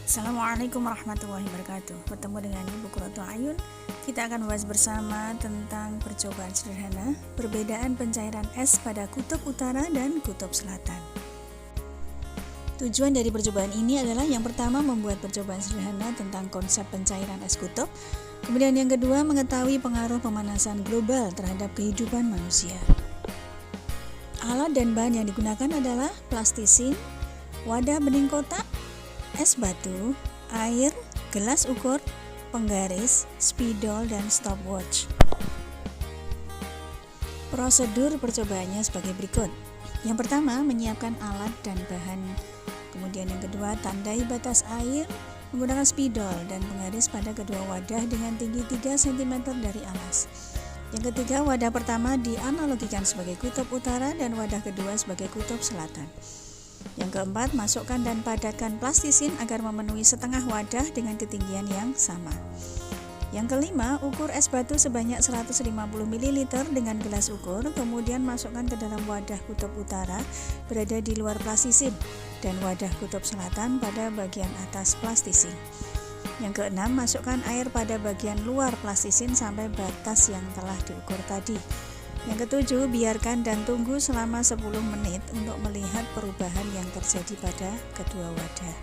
Assalamualaikum warahmatullahi wabarakatuh. Bertemu dengan Ibu Qurratu Ayun. Kita akan membahas bersama tentang percobaan sederhana perbedaan pencairan es pada kutub utara dan kutub selatan. Tujuan dari percobaan ini adalah yang pertama membuat percobaan sederhana tentang konsep pencairan es kutub. Kemudian yang kedua mengetahui pengaruh pemanasan global terhadap kehidupan manusia. Alat dan bahan yang digunakan adalah plastisin, wadah bening kotak, es batu, air, gelas ukur, penggaris, spidol, dan stopwatch. Prosedur percobaannya sebagai berikut. Yang pertama, menyiapkan alat dan bahan. Kemudian yang kedua, tandai batas air menggunakan spidol dan penggaris pada kedua wadah dengan tinggi 3 cm dari alas. Yang ketiga, wadah pertama dianalogikan sebagai kutub utara dan wadah kedua sebagai kutub selatan. Yang keempat, masukkan dan padatkan plastisin agar memenuhi setengah wadah dengan ketinggian yang sama. Yang kelima, ukur es batu sebanyak 150 ml dengan gelas ukur, kemudian masukkan ke dalam wadah kutub utara berada di luar plastisin dan wadah kutub selatan pada bagian atas plastisin. Yang keenam, masukkan air pada bagian luar plastisin sampai batas yang telah diukur tadi. Yang ketujuh, biarkan dan tunggu selama 10 menit untuk melihat perubahan yang terjadi pada kedua wadah.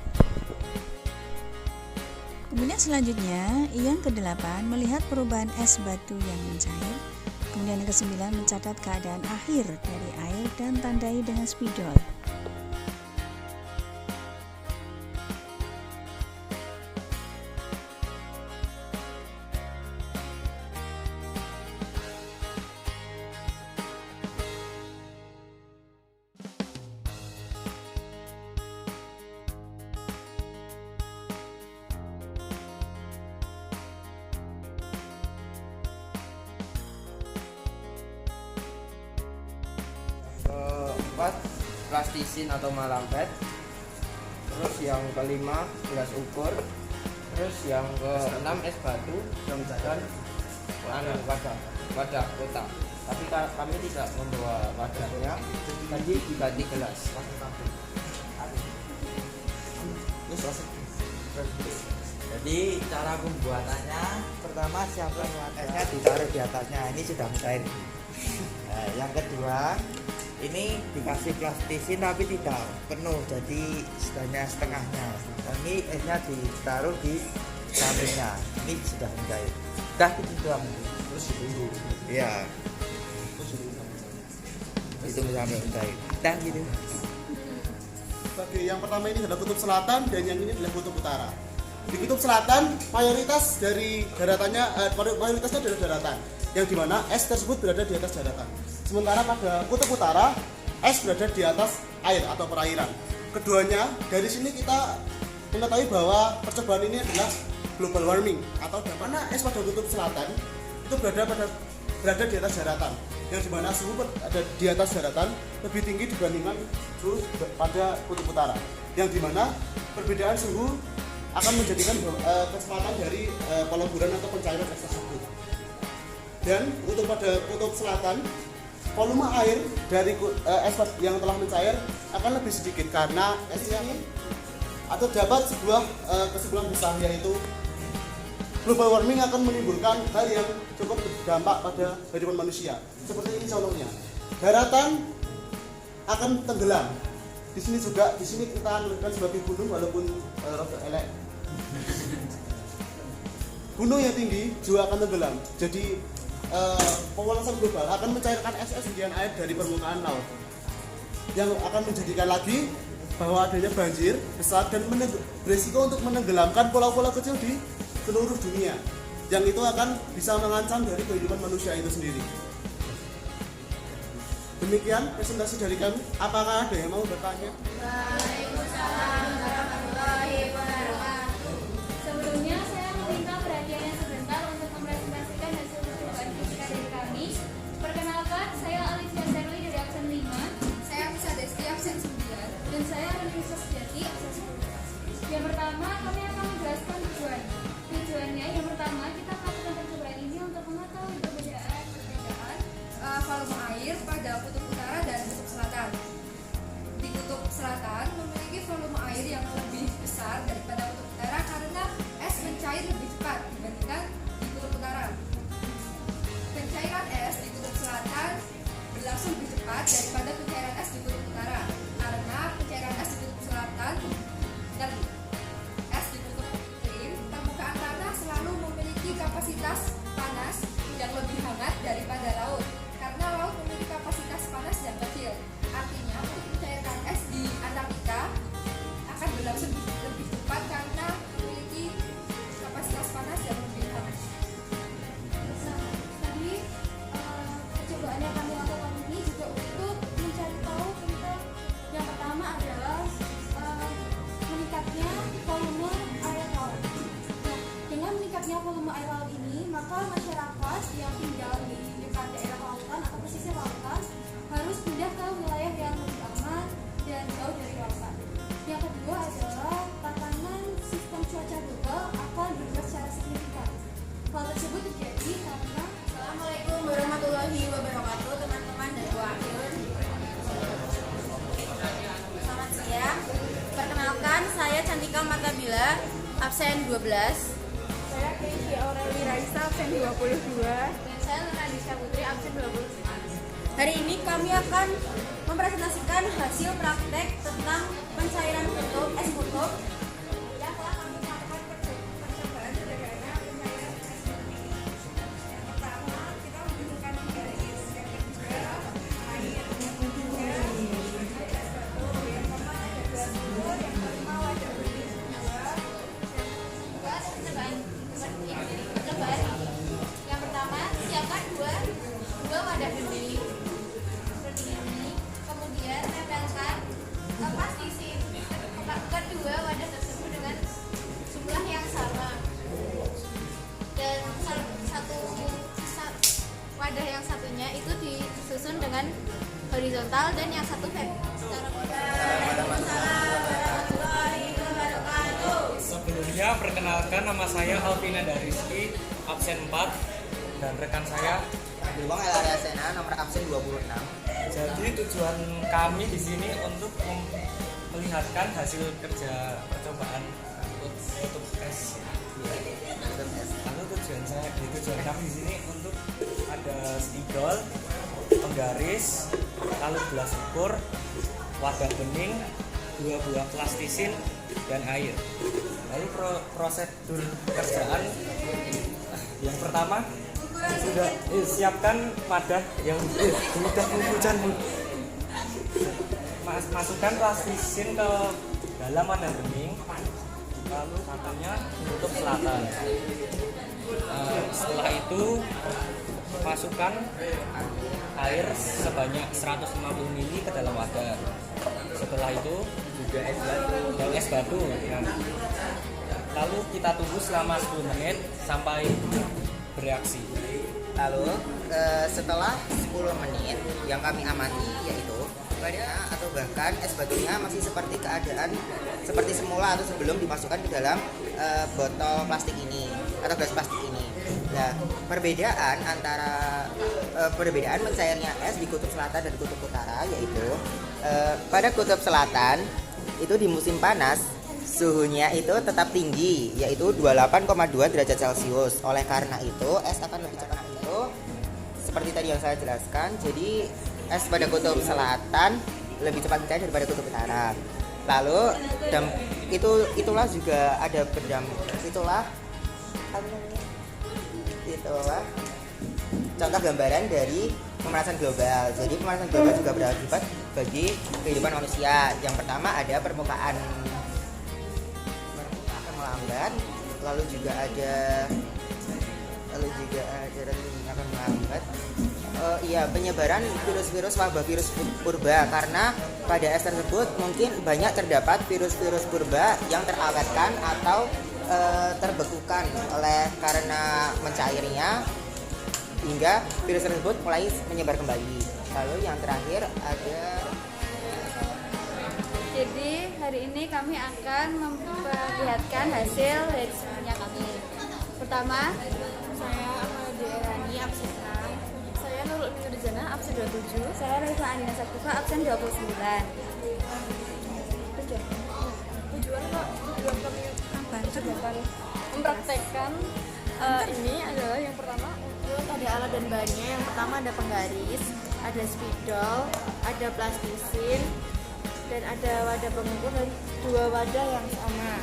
Kemudian selanjutnya, yang kedelapan, melihat perubahan es batu yang mencair. Kemudian yang kesembilan, mencatat keadaan akhir dari air dan tandai dengan spidol. Keempat, plastisin atau malampet. Terus yang kelima, gelas ukur. Terus yang keenam, es batu dan wadah kotak. Tapi kami tidak membawa wadahnya, tadi diganti gelas. Jadi cara pembuatannya, pertama siapkan wadahnya, ditaruh di atasnya, ini sudah mencair. Yang kedua, ini dikasih plastisin tapi tidak penuh, jadi hanya setengahnya. Ini esnya ditaruh di sampingnya, ini sudah mencair. Dah gitu doang. Terus ditunggu. Iya. Itu sampai mencair. Dah gitu. Bagi yang pertama ini adalah kutub selatan dan yang ini adalah kutub utara. Di kutub selatan mayoritas dari daratannya mayoritasnya adalah daratan, yang dimana es tersebut berada di atas daratan. Sementara pada kutub utara es berada di atas air atau perairan. Keduanya dari sini kita mengetahui bahwa percobaan ini adalah global warming atau di mana es pada kutub selatan itu berada di atas daratan, yang dimana suhu ada di atas daratan lebih tinggi dibandingkan suhu pada kutub utara, yang dimana perbedaan suhu akan menjadikan kecepatan dari peleburan atau pencairan es tersebut. Dan untuk pada kutub selatan, volume air dari es yang telah mencair akan lebih sedikit karena esnya ini atau dapat sebuah kesimpulan besar, yaitu global warming akan menimbulkan hal yang cukup berdampak pada kehidupan manusia. Seperti ini contohnya, daratan akan tenggelam. Di sini kita analogikan sebagai gunung, walaupun rada elek. Gunung yang tinggi juga akan tenggelam. Jadi pemanasan global akan mencairkan es-es hujan air dari permukaan laut, yang akan menjadikan lagi bahwa adanya banjir besar dan berisiko untuk menenggelamkan pulau-pulau kecil di seluruh dunia, yang itu akan bisa mengancam dari kehidupan manusia itu sendiri. Demikian presentasi dari kami. Apakah ada yang mau bertanya? Waalaikumsalam warahmatullahi wabarakatuh. Sebelumnya saya meminta perhatiannya sebentar untuk mempresentasikan hasil percobaan fisika dari kami. Perkenalkan, saya Alicia Serwi dari absen 5. Saya Bisa Desti absen 9. Dan saya Renisa Sejati absen 10. Yang pertama, kami akan menjelaskan tujuannya. Tujuannya yang pertama, kita melakukan percobaan ini untuk mengetahui perbedaan volume air pada kutub utara dan kutub selatan. Di kutub selatan berlangsung lebih cepat karena memiliki kapasitas panas yang lebih panas. Nah, tadi percobaan yang kami lakukan ini juga untuk mencari tahu tentang yang pertama adalah meningkatnya volume air laut. Nah, dengan meningkatnya volume air laut ini, maka masyarakat yang tinggal di dekat daerah lautan atau pesisir lautan harus pindah ke wilayah yang lebih aman dan jauh dari lautan. Yang kedua adalah tatanan sistem cuaca global akan berubah secara signifikan. Hal tersebut terjadi karena Assalamualaikum warahmatullahi wabarakatuh, teman-teman dan wakil. Selamat siang. Perkenalkan, saya Cantika Matabila, absen 12. saya Keisha Aureli Raisa, absen 22. Dan saya Luna Disha Putri, absen 25. Hari ini kami akan mempresentasikan hasil praktek tentang pencairan kutub, es kutub yang telah kami lakukan percobaan sederhana pencairan es kutub. Yang pertama, kita membutuhkan garis, yang kedua, air, yang ketiga, es batu, yang keempat ada gelas bubur, yang kelima wadah bening 2, dan percobaan. Yang pertama, siapkan dua wadah bening seperti ini, kemudian tempelkan plastisin kedua wadah tersebut dengan jumlah yang sama, dan wadah yang satunya itu disusun dengan horizontal dan yang satu vertikal. Sebelumnya perkenalkan, nama saya Alvina Dariski, absen 4, dan rekan saya. Beruang Elaria Sena, nomor absen 26. Jadi tujuan kami di sini untuk melihatkan hasil kerja percobaan kutub es. Lalu tujuan kami di sini untuk ada spidol, penggaris, lalu gelas ukur, wadah bening, 2 buah plastisin, dan air. Lalu prosedur kerjaan yang pertama, sudah siapkan wadah yang mudah hujan. Masukkan plastisin ke dalam wadah bening, lalu satunya tutup selatan. Setelah itu masukkan air sebanyak 150 ml ke dalam wadah. Setelah itu juga es batu. Lalu kita tunggu selama 10 menit sampai bereaksi. Lalu setelah 10 menit yang kami amati, yaitu pada atau bahkan es batunya masih seperti keadaan seperti semula atau sebelum dimasukkan ke dalam botol plastik ini atau gelas plastik ini. Nah, perbedaan mencairnya es di kutub selatan dan kutub utara, yaitu pada kutub selatan itu di musim panas suhunya itu tetap tinggi, yaitu 28,2 derajat Celcius. Oleh karena itu es akan lebih cepat itu seperti tadi yang saya jelaskan. Jadi es pada kutub selatan lebih cepat mencair daripada kutub utara. Lalu itulah juga ada itulah contoh gambaran dari pemanasan global. Jadi pemanasan global juga berakibat bagi kehidupan manusia. Yang pertama ada permukaan akan melambat, lalu juga ada akan melambat. Penyebaran virus-virus wabah virus purba, karena pada es tersebut mungkin banyak terdapat virus-virus purba yang terawetkan atau terbekukan oleh karena mencairnya, hingga virus tersebut mulai menyebar kembali. Lalu yang terakhir ada. Jadi hari ini kami akan memperlihatkan hasil dari semuanya kami. Pertama, saya Amalia Rani, absen 6. Saya Nurul Nurjana, absen 27. Saya Raifa Andina Saktifa, absen 29. Tujuan kami akan mempraktekkan ini adalah yang pertama, Ada alat dan bahannya. Yang pertama ada penggaris, ada spidol, ada plastisin, dan ada wadah pengukur dan 2 wadah yang sama.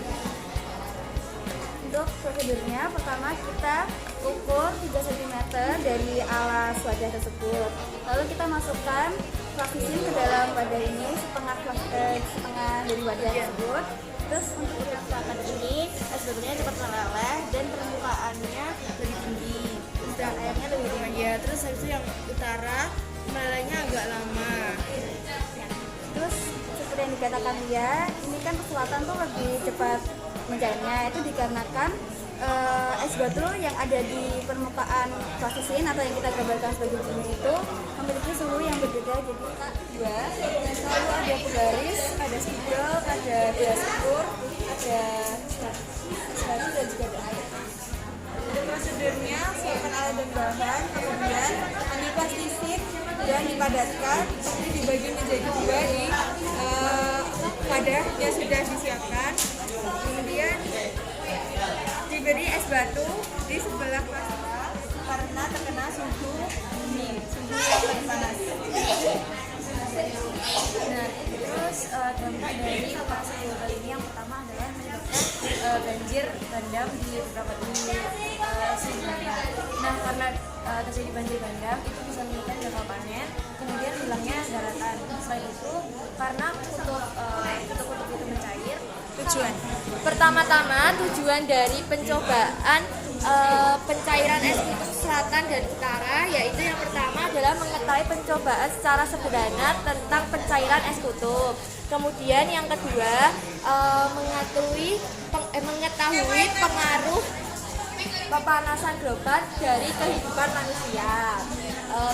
Untuk prosedurnya, pertama kita ukur 3 cm dari alas wadah tersebut. Lalu kita masukkan plastisin ke dalam wadah ini, setengah dari wadah tersebut. Terus satunya cepat meleleh dan permukaannya lebih tinggi, sedangkan airnya lebih tinggi. Ya, terus habis itu yang utara melelehnya agak lama. Terus seperti yang dikatakan dia, ini kan selatan tuh lebih cepat mencairnya, itu dikarenakan es batu yang ada di permukaan plastisin atau yang kita gambarkan sebagai bumi itu memiliki suhu yang berbeda. Jadi dua, lalu ada penggaris, ada spidol, ada gelas ukur, ada batu dan juga ada air. Untuk prosedurnya, siapkan alat dan bahan, kemudian ambil plastisin dan dipadatkan, seperti dibagi menjadi dua di wadah yang sudah disiapkan. Kemudian diberi es batu di sebelah plastik karena terkena suhu yang lebih panas. Nah, terus dampak dari operasi global ini yang pertama adalah menyebabkan banjir bandang di beberapa sungai. Nah, karena terjadi banjir bandang itu bisa menyebabkan gagal panen, kemudian hilangnya daratan. Selain itu, karena kutub itu mencair. Tujuan pertama-tama tujuan dari pencobaan pencairan es kutub selatan dan utara, yaitu yang pertama adalah mengetahui pencobaan secara sederhana tentang pencairan es kutub. Kemudian yang kedua mengetahui pengaruh pemanasan global dari kehidupan manusia.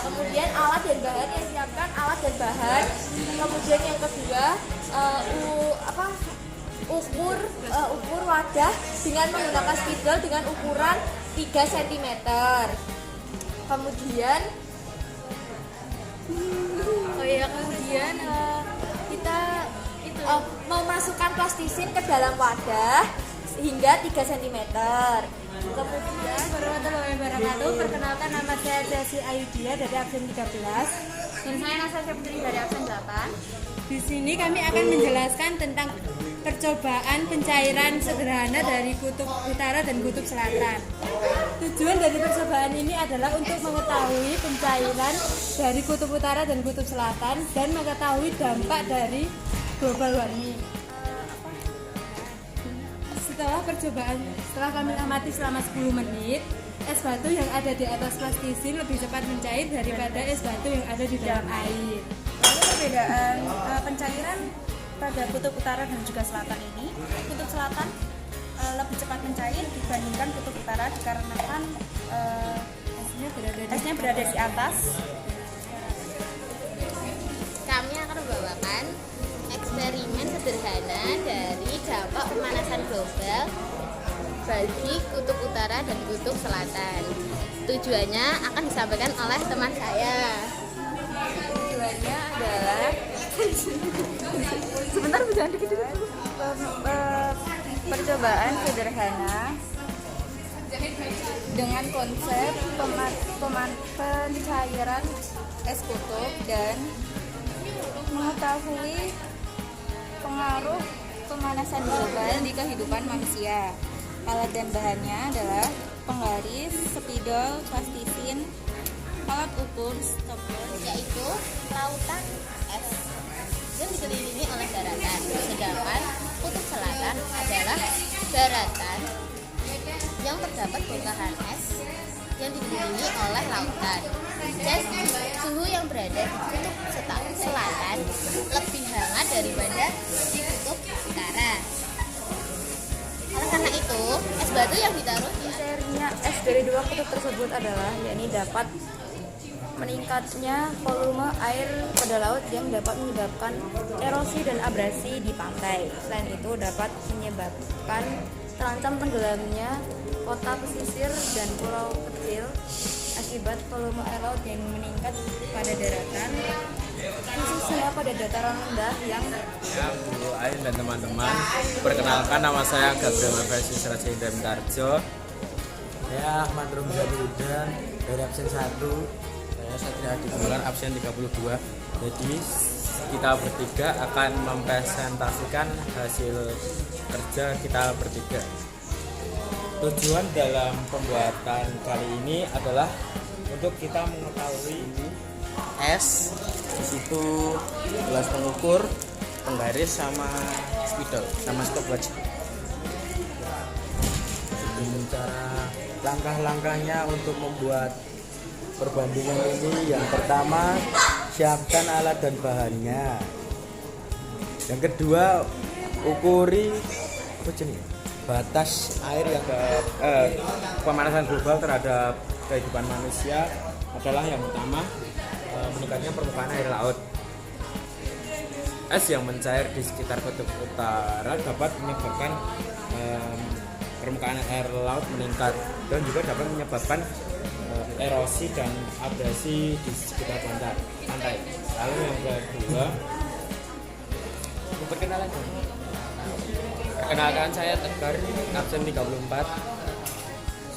Kemudian alat dan bahan yang disiapkan, alat dan bahan. Kemudian yang kedua ukur wadah dengan menggunakan spidol dengan ukuran 3 cm. Kemudian kita memasukkan plastisin ke dalam wadah hingga 3 cm. Kemudian warahmatullahi wabarakatuh. Perkenalkan, nama saya Chelsea Ayudia dari absen 13 dan saya Natasha Putri dari absen 8. Di sini kami akan menjelaskan tentang percobaan pencairan sederhana dari kutub utara dan kutub selatan. Tujuan dari percobaan ini adalah untuk mengetahui pencairan dari kutub utara dan kutub selatan dan mengetahui dampak dari global warming. Setelah kami amati selama 10 menit, es batu yang ada di atas plastisin lebih cepat mencair daripada es batu yang ada di dalam air. Lalu perbedaan pencairan pada kutub utara dan juga selatan ini, kutub selatan lebih cepat mencair dibandingkan kutub utara dikarenakan esnya berada di atas. Kami akan membawakan eksperimen sederhana dari dampak pemanasan global bagi kutub utara dan kutub selatan. Tujuannya akan disampaikan oleh teman saya. Tujuannya adalah sebentar, jangan dikit dulu. Percobaan sederhana dengan konsep pencairan es kutub dan mengetahui pengaruh pemanasan global di kehidupan manusia. Alat dan bahannya adalah penggaris, spidol, plastisin, alat ukur, stopwatch, Yaitu lautan es yang dikelilingi oleh daratan, sedangkan kutub selatan adalah daratan yang terdapat bongkahan es yang dikelilingi oleh lautan. Jadi suhu yang berada di kutub selatan lebih hangat daripada di kutub utara. Oleh karena itu, es batu yang ditaruh di cairnya es dari dua kutub tersebut adalah yakni dapat meningkatnya volume air pada laut yang dapat menyebabkan erosi dan abrasi di pantai. Selain itu dapat menyebabkan terancam tenggelamnya kota pesisir dan pulau kecil akibat volume air laut yang meningkat pada daratan, khususnya pada dataran rendah yang Bu Ain dan teman-teman, perkenalkan nama saya Gabriel Mafesi Seraja Indra Mintarjo. Saya Ahmad Rumzan Hudan dari absen 1. Saya Satria Adi Gumelar absen 32. Jadi kita bertiga akan mempresentasikan hasil kerja kita bertiga. Tujuan dalam pembuatan kali ini adalah untuk kita mengetahui es, di situ gelas pengukur, penggaris sama spidol sama stopwatch. cara langkah-langkahnya untuk membuat perbandingan ini, yang pertama siapkan alat dan bahannya. Yang kedua, ukuri batas air yang Pemanasan global terhadap kehidupan manusia adalah yang utama meningkatnya permukaan air laut. Es yang mencair di sekitar kutub utara dapat menyebabkan permukaan air laut meningkat dan juga dapat menyebabkan erosi dan abrasi di sekitar pantai. Lalu yang kedua, perkenalkan saya Tegar, absen 34.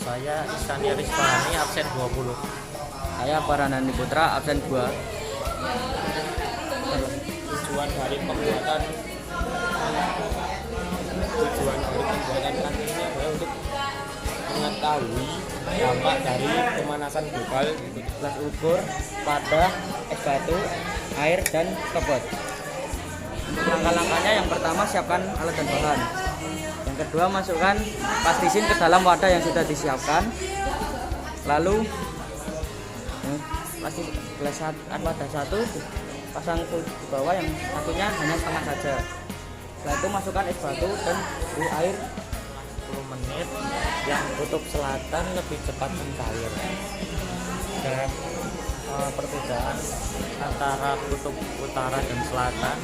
Saya Istani Rizfahani, absen 20. Saya Paranandi Putra, absen 2. Tujuan dari pembuatan kan ini adalah untuk mengetahui dampak dari pemanasan global kelas ukur pada es batu, air, dan kebot. Untuk langkah-langkahnya, yang pertama siapkan alat dan bahan. Yang kedua, masukkan plastisin ke dalam wadah yang sudah disiapkan. Lalu gelas wadah satu pasang di bawah, yang satunya hanya setengah saja. Setelah itu masukkan es batu dan suhu air 10 menit. Yang kutub selatan lebih cepat mencair. Dan perbedaan antara kutub utara dan selatan,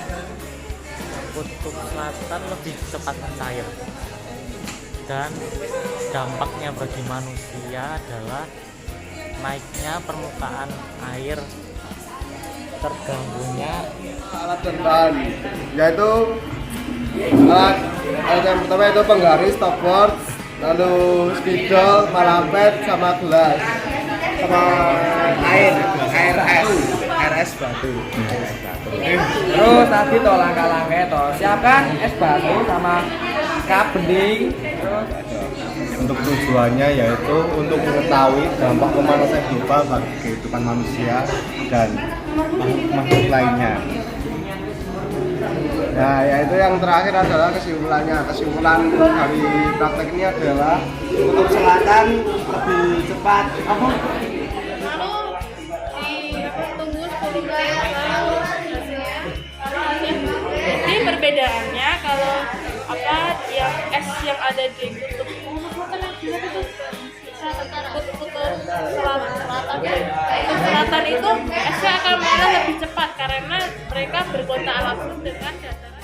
kutub selatan lebih cepat mencair. Dan dampaknya bagi manusia adalah naiknya permukaan air, terganggunya alat dan bahan, yaitu alat yang pertama itu penggaris, stopwatch, lalu spidol, malampet, sama gelas, sama air es batu. terus tadi toh langkah-langkah toh siapkan es batu sama cup bening. Untuk tujuannya yaitu untuk mengetahui dampak pemanasan global bagi kehidupan manusia dan makhluk lainnya. Nah, yaitu yang terakhir adalah kesimpulannya. Kesimpulan dari praktek ini adalah kutub selatan lebih cepat Lalu ditunggu 10 menit lalu hasilnya. Jadi perbedaannya kalau yang es yang ada di kutub selatan itu esnya akan malah lebih cepat karena mereka berkontak langsung dengan dataran